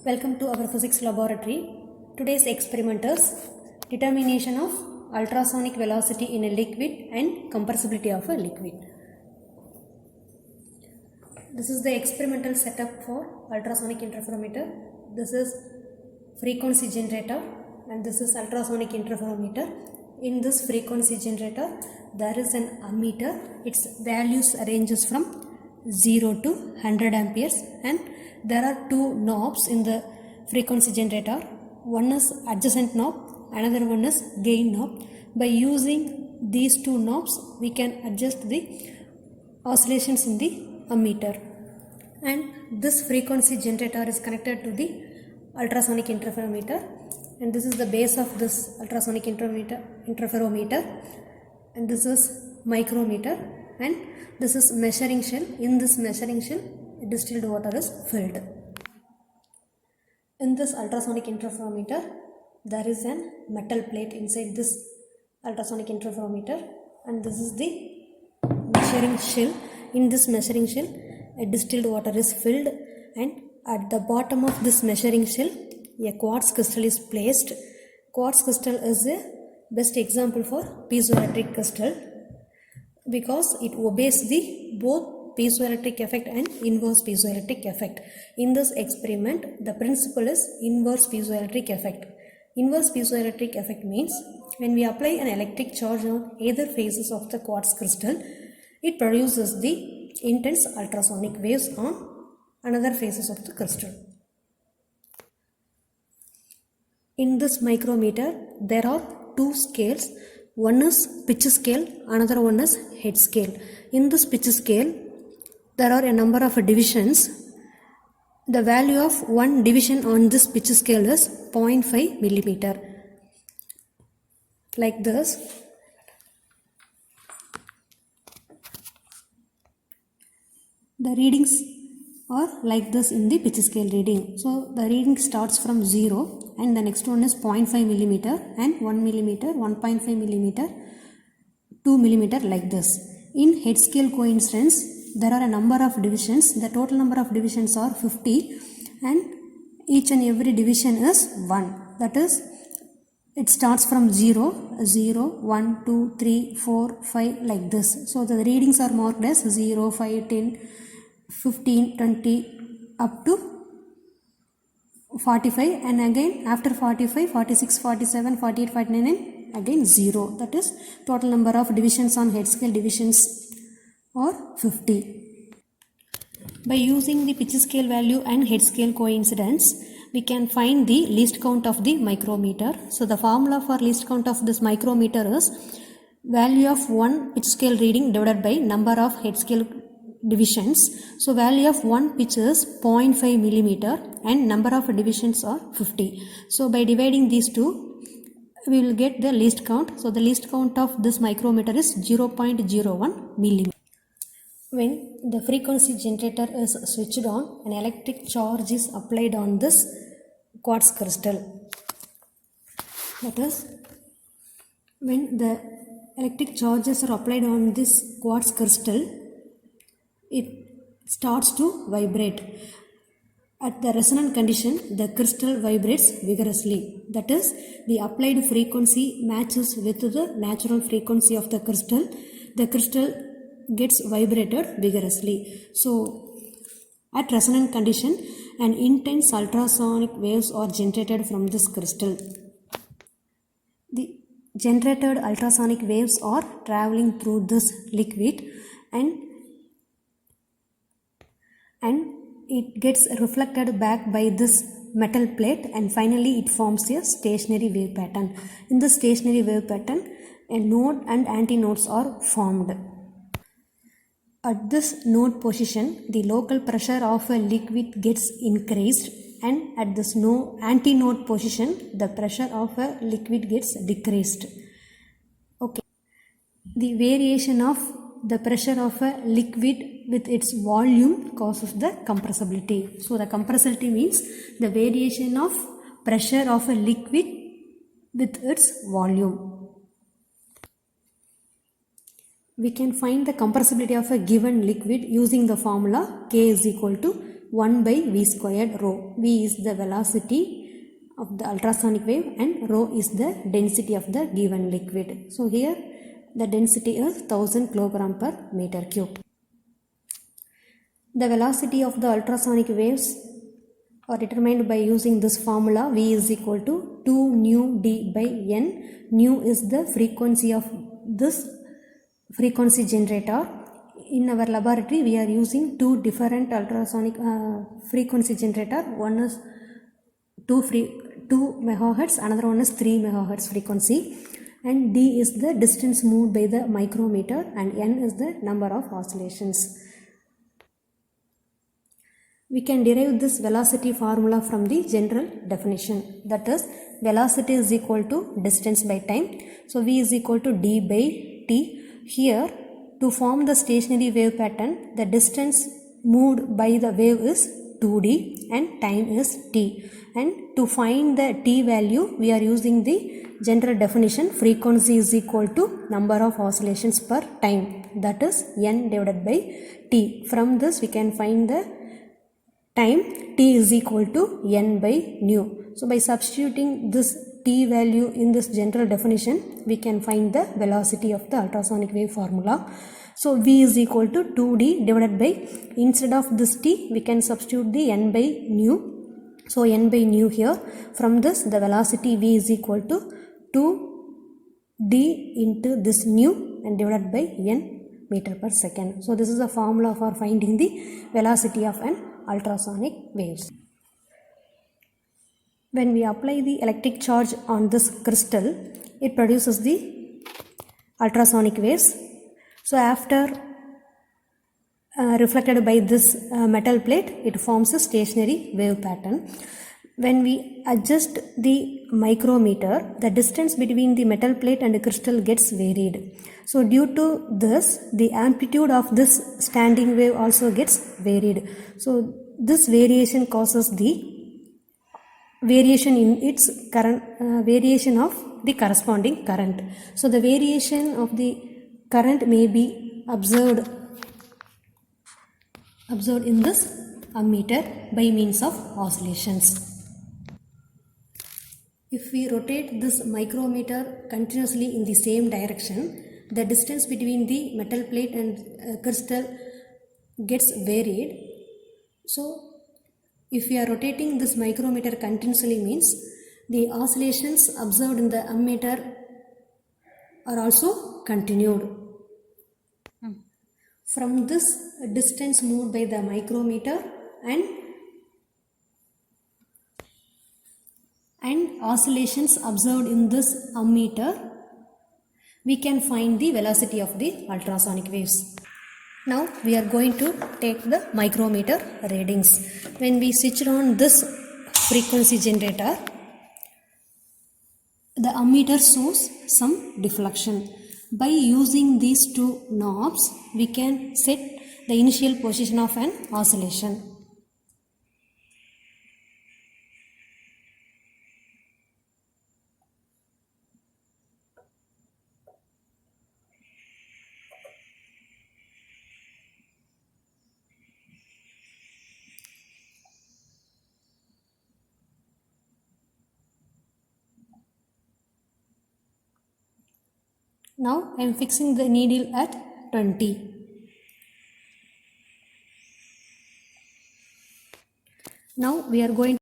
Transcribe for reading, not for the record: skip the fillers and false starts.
Welcome to our physics laboratory. Today's experiment is determination of ultrasonic velocity in a liquid and compressibility of a liquid. This is the experimental setup for ultrasonic interferometer. This is frequency generator and this is ultrasonic interferometer. In this frequency generator there is an ammeter. Its values ranges from 0 to 100 amperes and there are two knobs in the frequency generator. One is adjacent knob, another one is gain knob. By using these two knobs we can adjust the oscillations in the ammeter, and this frequency generator is connected to the ultrasonic interferometer, and this is the base of this ultrasonic interferometer, and this is micrometer, and this is measuring shell. In this measuring shell distilled water is filled. In this ultrasonic interferometer there is a metal plate inside this ultrasonic interferometer, and this is the measuring shell. In this measuring shell a distilled water is filled, and at the bottom of this measuring shell a quartz crystal is placed. Quartz crystal is a best example for piezoelectric crystal because it obeys the both piezoelectric effect and inverse piezoelectric effect. In this experiment the principle is inverse piezoelectric effect. Inverse piezoelectric effect means when we apply an electric charge on either faces of the quartz crystal, it produces the intense ultrasonic waves on another faces of the crystal. In this micrometer there are two scales. One is pitch scale, another one is head scale. In this pitch scale there are a number of divisions. The value of one division on this pitch scale is 0.5 millimeter. Like this. The readings are like this in the pitch scale reading. So the reading starts from 0 and the next one is 0.5 millimeter and 1 millimeter, 1.5 millimeter, 2 millimeter, like this. In head scale coincidence there are a number of divisions. The total number of divisions are 50 and each and every division is 1. That is, it starts from 0, 0, 1, 2, 3, 4, 5, like this. So the readings are marked as 0, 5, 10, 15, 20 up to 45, and again after 45, 46, 47, 48, 49 and again 0. That is, total number of divisions on head scale divisions or 50. By using the pitch scale value and head scale coincidence, we can find the least count of the micrometer. So the formula for least count of this micrometer is value of one pitch scale reading divided by number of head scale divisions. So value of one pitch is 0.5 millimeter and number of divisions are 50. So by dividing these two we will get the least count. So the least count of this micrometer is 0.01 millimeter. When the frequency generator is switched on, an electric charge is applied on this quartz crystal. That is, when the electric charges are applied on this quartz crystal, it starts to vibrate. At the resonant condition, the crystal vibrates vigorously. That is, the applied frequency matches with the natural frequency of the crystal. The crystal gets vibrated vigorously. So at resonant condition an intense ultrasonic waves are generated from this crystal. The generated ultrasonic waves are traveling through this liquid and it gets reflected back by this metal plate, and finally it forms a stationary wave pattern. In the stationary wave pattern a node and antinodes are formed. At this node position, the local pressure of a liquid gets increased, and at this antinode position, the pressure of a liquid gets decreased. Okay. The variation of the pressure of a liquid with its volume causes the compressibility. So the compressibility means the variation of pressure of a liquid with its volume. We can find the compressibility of a given liquid using the formula K is equal to 1 by v squared rho. V is the velocity of the ultrasonic wave and rho is the density of the given liquid. So here the density is 1000 kg per meter cube. The velocity of the ultrasonic waves are determined by using this formula. V is equal to 2 nu d by n. Nu is the frequency of this frequency generator. In our laboratory we are using two different ultrasonic frequency generator. One is 2 megahertz, another one is 3 megahertz frequency, and d is the distance moved by the micrometer and n is the number of oscillations. We can derive this velocity formula from the general definition, that is velocity is equal to distance by time. So v is equal to d by t. Here to form the stationary wave pattern, the distance moved by the wave is 2d and time is t, and to find the t value we are using the general definition. Frequency is equal to number of oscillations per time, that is n divided by t. From this we can find the time. T is equal to n by nu. So by substituting this t value in this general definition, we can find the velocity of the ultrasonic wave formula. So v is equal to 2d divided by, instead of this t we can substitute the n by nu. So n by nu here. From this the velocity v is equal to 2d into this nu and divided by n meter per second. So this is the formula for finding the velocity of an ultrasonic waves. When we apply the electric charge on this crystal, it produces the ultrasonic waves. So after reflected by this metal plate, it forms a stationary wave pattern. When we adjust the micrometer, the distance between the metal plate and the crystal gets varied. So due to this, the amplitude of this standing wave also gets varied. So this variation causes the variation in its current, variation of the corresponding current. So the variation of the current may be observed in this ammeter by means of oscillations. If we rotate this micrometer continuously in the same direction, the distance between the metal plate and crystal gets varied. So if we are rotating this micrometer continuously, means the oscillations observed in the ammeter are also continued. From this distance moved by the micrometer and oscillations observed in this ammeter, we can find the velocity of the ultrasonic waves. Now we are going to take the micrometer readings. When we switch on this frequency generator, the ammeter shows some deflection. By using these two knobs, we can set the initial position of an oscillation. Now I am fixing the needle at 20. Now we are going